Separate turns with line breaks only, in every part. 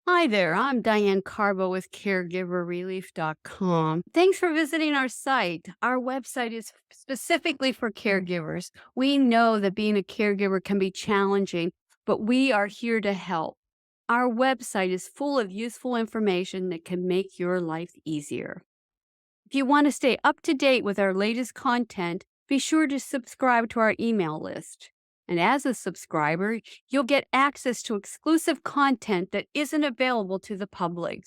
Hi there, I'm Diane Carbo with caregiverrelief.com. Thanks for visiting our site. Our website is specifically for caregivers. We know that being a caregiver can be challenging, but we are here to help. Our website is full of useful information that can make your life easier. If you want to stay up to date with our latest content, be sure to subscribe to our email list. And as a subscriber, you'll get access to exclusive content that isn't available to the public.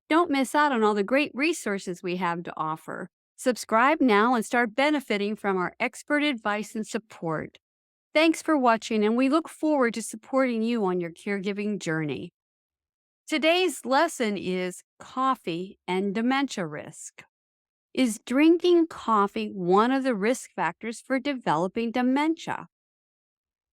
Don't miss out on all the great resources we have to offer. Subscribe now and start benefiting from our expert advice and support. Thanks for watching, and we look forward to supporting you on your caregiving journey. Today's lesson is coffee and dementia risk. Is drinking coffee one of the risk factors for developing dementia?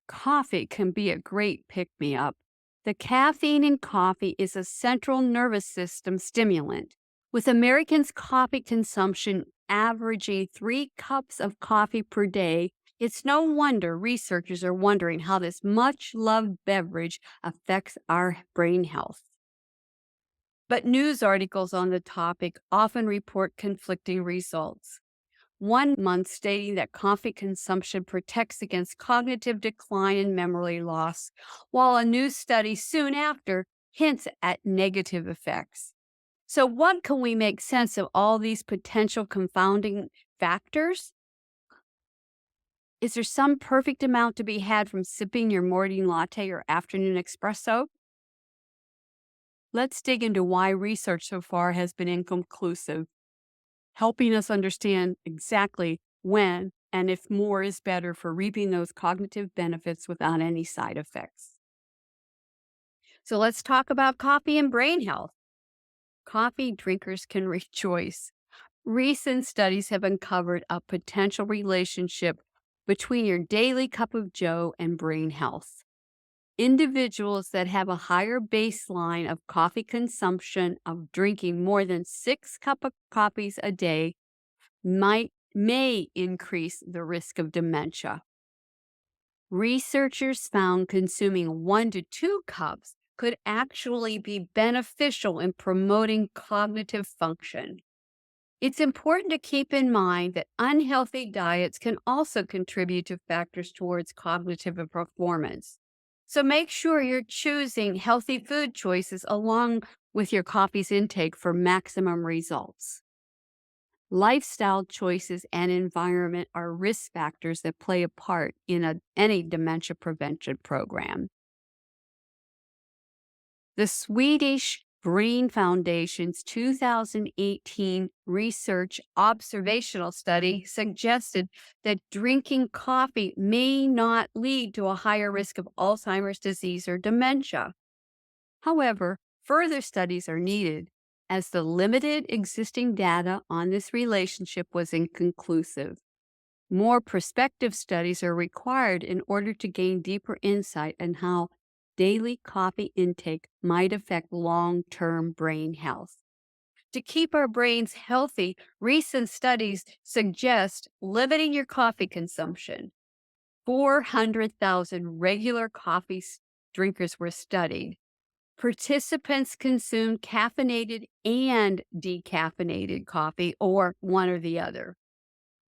Coffee can be a great pick me up. The caffeine in coffee is a central nervous system stimulant. With Americans' coffee consumption averaging 3 cups of coffee per day, it's no wonder researchers are wondering how this much loved beverage affects our brain health. But news articles on the topic often report conflicting results. One month stating that coffee consumption protects against cognitive decline and memory loss, while a new study soon after hints at negative effects. So, what can we make sense of all these potential confounding factors? Is there some perfect amount to be had from sipping your morning latte or afternoon espresso? Let's dig into why research so far has been inconclusive, helping us understand exactly when and if more is better for reaping those cognitive benefits without any side effects. So let's talk about coffee and brain health. Coffee drinkers can rejoice. Recent studies have uncovered a potential relationship between your daily cup of joe and brain health. Individuals that have a higher baseline of coffee consumption of drinking more than 6 cups of coffees a day may increase the risk of dementia. Researchers found consuming 1 to 2 cups could actually be beneficial in promoting cognitive function. It's important to keep in mind that unhealthy diets can also contribute to factors towards cognitive performance. So make sure you're choosing healthy food choices along with your coffee's intake for maximum results. Lifestyle choices and environment are risk factors that play a part in any dementia prevention program. The Swedish Brain Foundation's 2018 research observational study suggested that drinking coffee may not lead to a higher risk of Alzheimer's disease or dementia. However, further studies are needed as the limited existing data on this relationship was inconclusive. More prospective studies are required in order to gain deeper insight on how daily coffee intake might affect long-term brain health. To keep our brains healthy, recent studies suggest limiting your coffee consumption. 400,000 regular coffee drinkers were studied. Participants consumed caffeinated and decaffeinated coffee, or one or the other.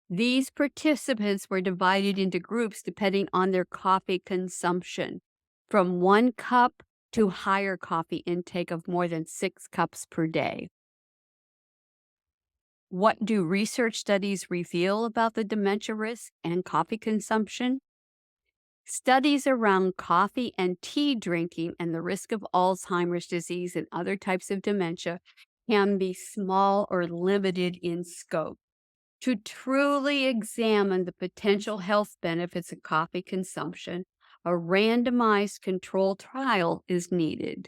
These participants were divided into groups depending on their coffee consumption, from 1 cup to higher coffee intake of more than 6 cups per day. What do research studies reveal about the dementia risk and coffee consumption? Studies around coffee and tea drinking and the risk of Alzheimer's disease and other types of dementia can be small or limited in scope. To truly examine the potential health benefits of coffee consumption, a randomized controlled trial is needed.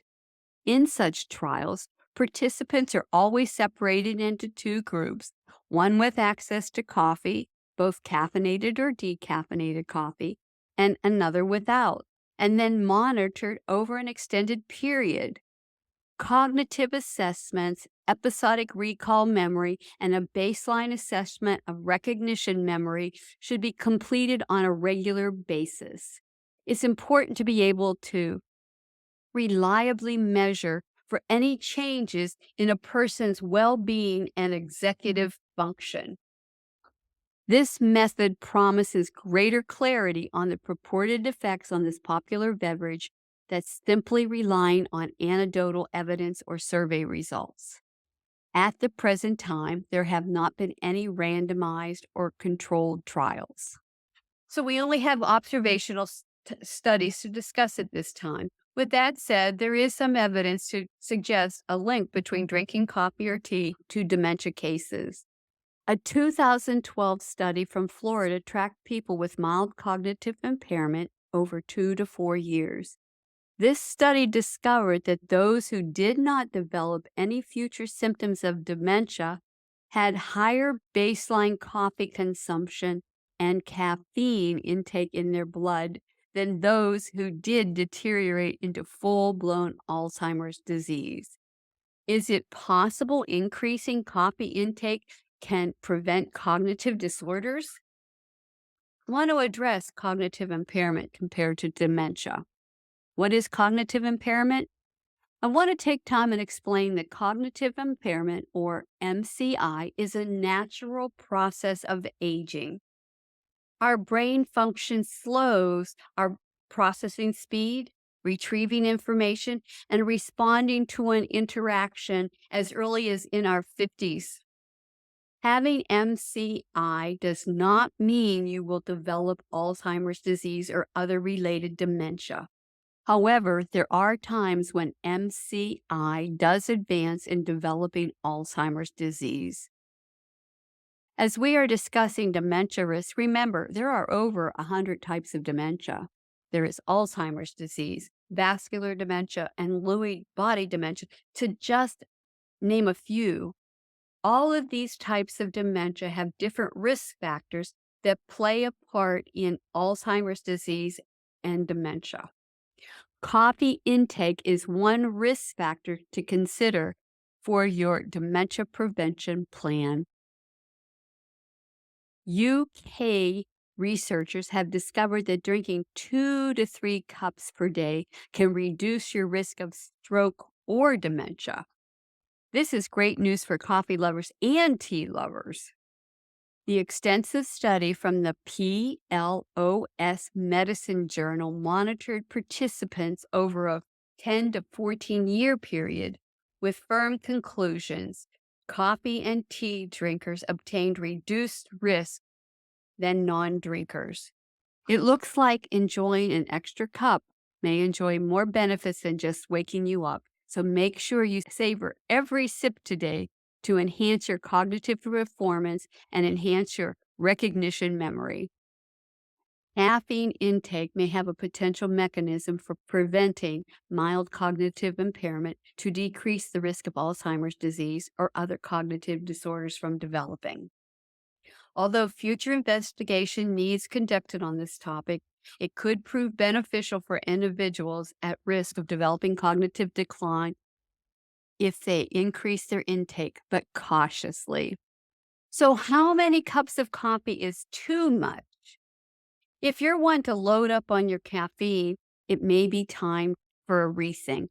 In such trials, participants are always separated into 2 groups, one with access to coffee, both caffeinated or decaffeinated coffee, and another without, and then monitored over an extended period. Cognitive assessments, episodic recall memory, and a baseline assessment of recognition memory should be completed on a regular basis. It's important to be able to reliably measure for any changes in a person's well being and executive function. This method promises greater clarity on the purported effects on this popular beverage that's simply relying on anecdotal evidence or survey results. At the present time, there have not been any randomized or controlled trials. So we only have observational studies to discuss at this time. With that said, there is some evidence to suggest a link between drinking coffee or tea to dementia cases. A 2012 study from Florida tracked people with mild cognitive impairment over 2 to 4 years. This study discovered that those who did not develop any future symptoms of dementia had higher baseline coffee consumption and caffeine intake in their blood than those who did deteriorate into full-blown Alzheimer's disease. Is it possible increasing coffee intake can prevent cognitive disorders? I want to address cognitive impairment compared to dementia. What is cognitive impairment? I want to take time and explain that cognitive impairment, or MCI, is a natural process of aging. Our brain function slows our processing speed, retrieving information, and responding to an interaction as early as in our 50s. Having MCI does not mean you will develop Alzheimer's disease or other related dementia. However, there are times when MCI does advance in developing Alzheimer's disease. As we are discussing dementia risk, remember there are over 100 types of dementia. There is Alzheimer's disease, vascular dementia, and Lewy body dementia, to just name a few. All of these types of dementia have different risk factors that play a part in Alzheimer's disease and dementia. Coffee intake is one risk factor to consider for your dementia prevention plan. UK researchers have discovered that drinking 2 to 3 cups per day can reduce your risk of stroke or dementia. This is great news for coffee lovers and tea lovers. The extensive study from the PLOS Medicine Journal monitored participants over a 10 to 14-year period with firm conclusions. Coffee and tea drinkers obtained reduced risk than non-drinkers. It looks like enjoying an extra cup may enjoy more benefits than just waking you up. So make sure you savor every sip today to enhance your cognitive performance and enhance your recognition memory. Caffeine intake may have a potential mechanism for preventing mild cognitive impairment to decrease the risk of Alzheimer's disease or other cognitive disorders from developing. Although future investigation needs conducted on this topic, it could prove beneficial for individuals at risk of developing cognitive decline if they increase their intake, but cautiously. So, how many cups of coffee is too much? If you're one to load up on your caffeine, it may be time for a rethink.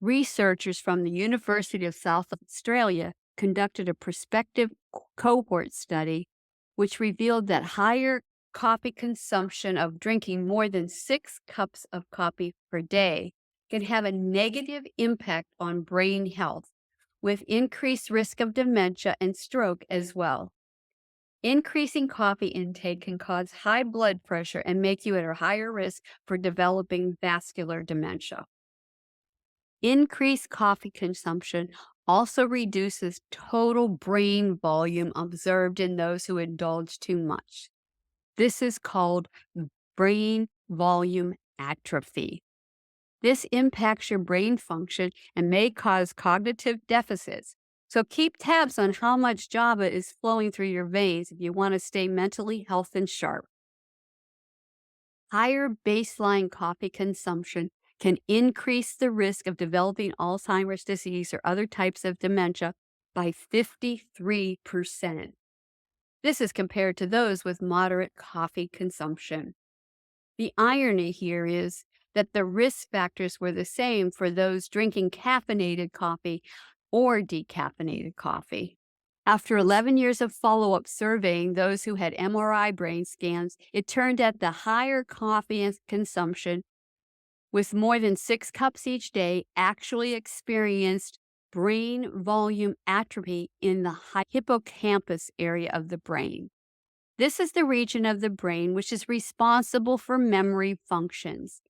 Researchers from the University of South Australia conducted a prospective cohort study which revealed that higher coffee consumption of drinking more than 6 cups of coffee per day can have a negative impact on brain health, with increased risk of dementia and stroke as well. Increasing coffee intake can cause high blood pressure and make you at a higher risk for developing vascular dementia. Increased coffee consumption also reduces total brain volume observed in those who indulge too much. This is called brain volume atrophy. This impacts your brain function and may cause cognitive deficits. So keep tabs on how much GABA is flowing through your veins if you want to stay mentally healthy and sharp. Higher baseline coffee consumption can increase the risk of developing Alzheimer's disease or other types of dementia by 53%. This is compared to those with moderate coffee consumption. The irony here is that the risk factors were the same for those drinking caffeinated coffee or decaffeinated coffee. After 11 years of follow up surveying those who had MRI brain scans, it turned out the higher coffee consumption with more than 6 cups each day actually experienced brain volume atrophy in the hippocampus area of the brain. This is the region of the brain which is responsible for memory functions.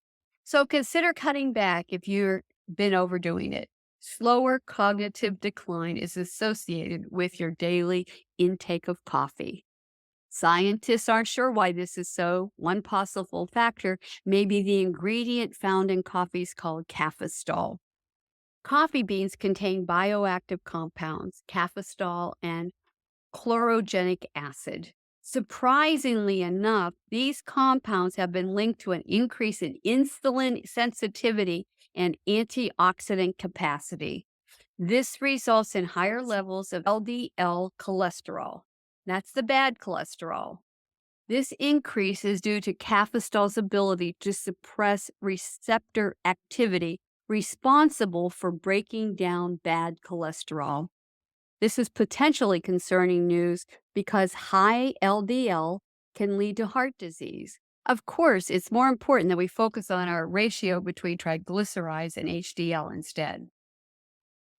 So consider cutting back if you've been overdoing it. Slower cognitive decline is associated with your daily intake of coffee. Scientists aren't sure why this is so. One possible factor may be the ingredient found in coffees called caffeine. Coffee beans contain bioactive compounds, caffeine and chlorogenic acid. Surprisingly enough, these compounds have been linked to an increase in insulin sensitivity and antioxidant capacity. This results in higher levels of LDL cholesterol. That's the bad cholesterol. This increase is due to caffeine's ability to suppress receptor activity responsible for breaking down bad cholesterol. This is potentially concerning news because high LDL can lead to heart disease. Of course, it's more important that we focus on our ratio between triglycerides and HDL instead.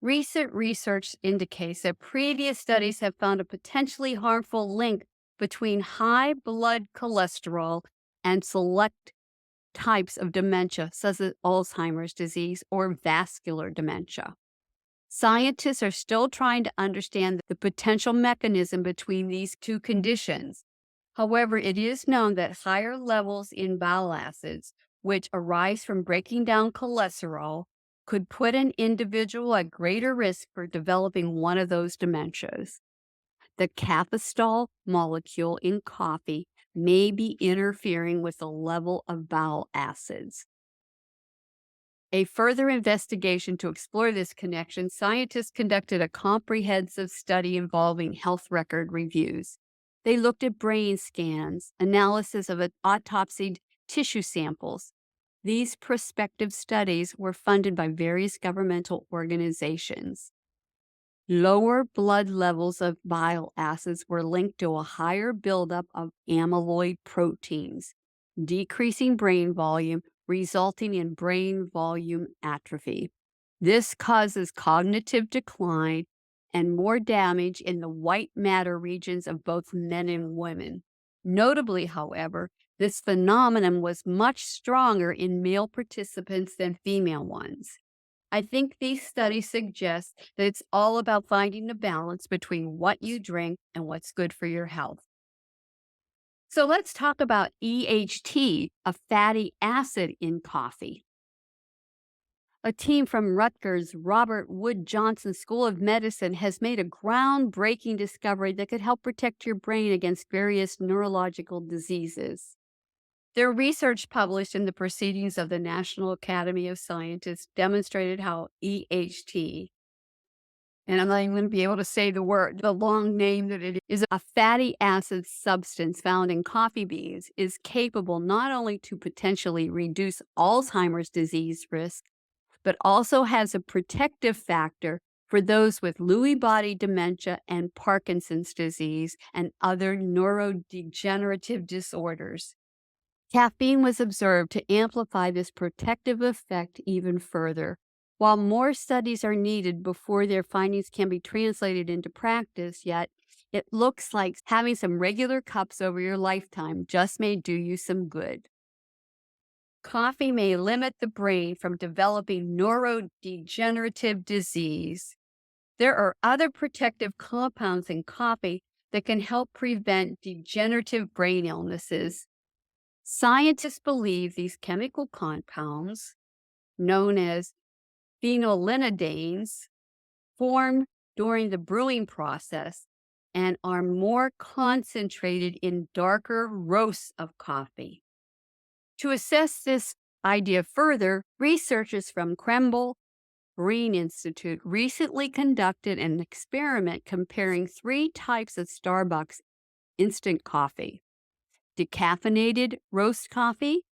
Recent research indicates that previous studies have found a potentially harmful link between high blood cholesterol and select types of dementia, such as Alzheimer's disease or vascular dementia. Scientists are still trying to understand the potential mechanism between these two conditions. However, it is known that higher levels in bile acids, which arise from breaking down cholesterol, could put an individual at greater risk for developing one of those dementias. The caffeine molecule in coffee may be interfering with the level of bile acids. A further investigation to explore this connection, scientists conducted a comprehensive study involving health record reviews. They looked at brain scans, analysis of autopsied tissue samples. These prospective studies were funded by various governmental organizations. Lower blood levels of bile acids were linked to a higher buildup of amyloid proteins, decreasing brain volume, resulting in brain volume atrophy. This causes cognitive decline and more damage in the white matter regions of both men and women. Notably, however, this phenomenon was much stronger in male participants than female ones. I think these studies suggest that it's all about finding the balance between what you drink and what's good for your health. So let's talk about EHT, a fatty acid in coffee. A team from Rutgers' Robert Wood Johnson School of Medicine has made a groundbreaking discovery that could help protect your brain against various neurological diseases. Their research published in the Proceedings of the National Academy of Sciences demonstrated how EHT, and I'm not even going to be able to say the long name that it is, a fatty acid substance found in coffee beans, is capable not only to potentially reduce Alzheimer's disease risk, but also has a protective factor for those with Lewy body dementia and Parkinson's disease and other neurodegenerative disorders. Caffeine was observed to amplify this protective effect even further. While more studies are needed before their findings can be translated into practice, yet it looks like having some regular cups over your lifetime just may do you some good. Coffee may limit the brain from developing neurodegenerative disease. There are other protective compounds in coffee that can help prevent degenerative brain illnesses. Scientists believe these chemical compounds, known as phenolphthaleins, form during the brewing process and are more concentrated in darker roasts of coffee. To assess this idea further, researchers from Krembil Green Institute recently conducted an experiment comparing 3 types of Starbucks instant coffee: decaffeinated roast coffee,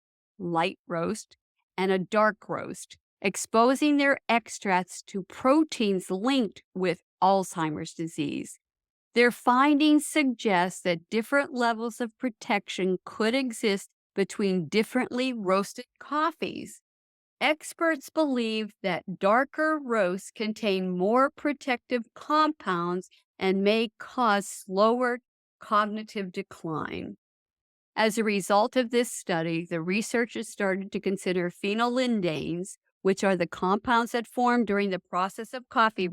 light roast, and a dark roast, exposing their extracts to proteins linked with Alzheimer's disease. Their findings suggest that different levels of protection could exist between differently roasted coffees. Experts believe that darker roasts contain more protective compounds and may cause slower cognitive decline. As a result of this study, the researchers started to consider phenolindane, which are the compounds that form during the process of coffee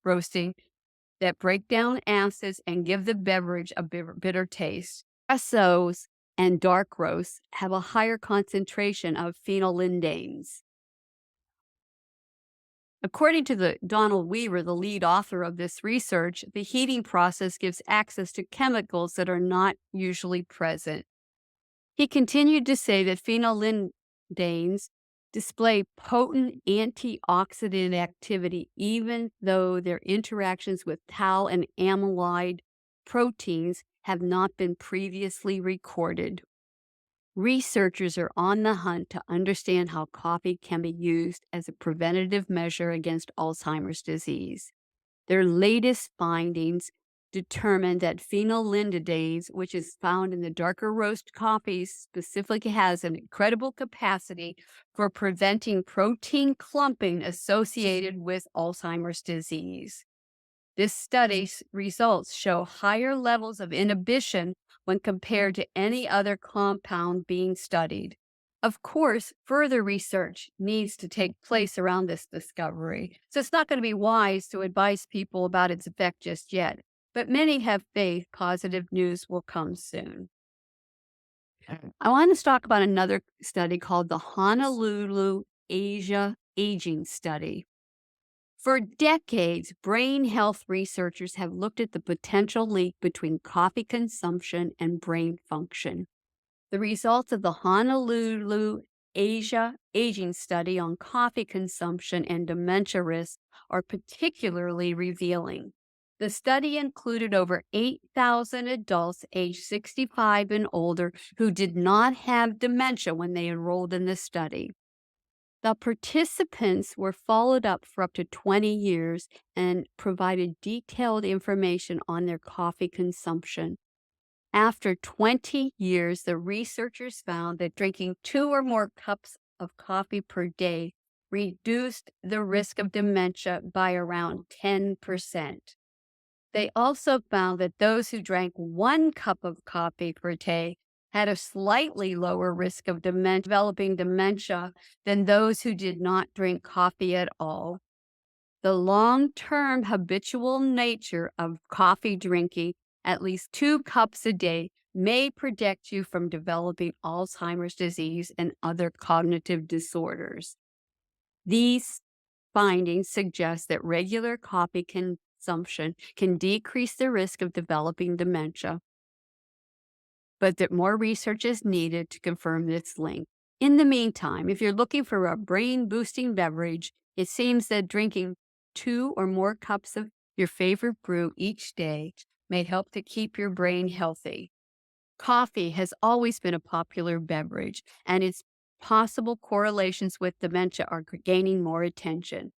roasting that break down acids and give the beverage a bitter taste. Espressos and dark roasts have a higher concentration of phenylendanes. According to Donald Weaver, the lead author of this research, the heating process gives access to chemicals that are not usually present. He continued to say that phenylendanes display potent antioxidant activity even though their interactions with tau and amyloid proteins have not been previously recorded. Researchers are on the hunt to understand how coffee can be used as a preventative measure against Alzheimer's disease. Their latest findings determined that phenolindase, which is found in the darker roast coffees, specifically has an incredible capacity for preventing protein clumping associated with Alzheimer's disease. This study's results show higher levels of inhibition when compared to any other compound being studied. Of course, further research needs to take place around this discovery, so it's not going to be wise to advise people about its effect just yet, but many have faith positive news will come soon. I want to talk about another study called the Honolulu Asia Aging Study. For decades, brain health researchers have looked at the potential link between coffee consumption and brain function. The results of the Honolulu Asia Aging Study on coffee consumption and dementia risk are particularly revealing. The study included over 8,000 adults aged 65 and older who did not have dementia when they enrolled in the study. The participants were followed up for up to 20 years and provided detailed information on their coffee consumption. After 20 years, the researchers found that drinking 2 or more cups of coffee per day reduced the risk of dementia by around 10%. They also found that those who drank 1 cup of coffee per day had a slightly lower risk of developing dementia than those who did not drink coffee at all. The long-term habitual nature of coffee drinking, at least 2 cups a day, may protect you from developing Alzheimer's disease and other cognitive disorders. These findings suggest that regular coffee consumption can decrease the risk of developing dementia, but that more research is needed to confirm this link. In the meantime, if you're looking for a brain-boosting beverage, it seems that drinking 2 or more cups of your favorite brew each day may help to keep your brain healthy. Coffee has always been a popular beverage, and its possible correlations with dementia are gaining more attention.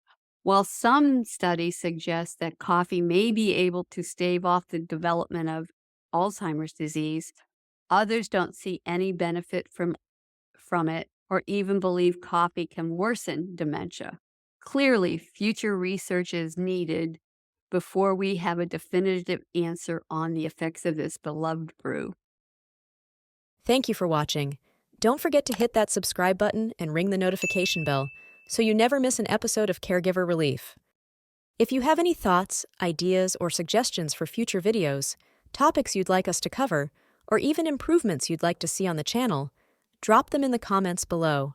While some studies suggest that coffee may be able to stave off the development of Alzheimer's disease, others don't see any benefit from it or even believe coffee can worsen dementia. Clearly, future research is needed before we have a definitive answer on the effects of this beloved brew.
Thank you for watching. Don't forget to hit that subscribe button and ring the notification bell so you never miss an episode of Caregiver Relief. If you have any thoughts, ideas, or suggestions for future videos, topics you'd like us to cover, or even improvements you'd like to see on the channel, drop them in the comments below.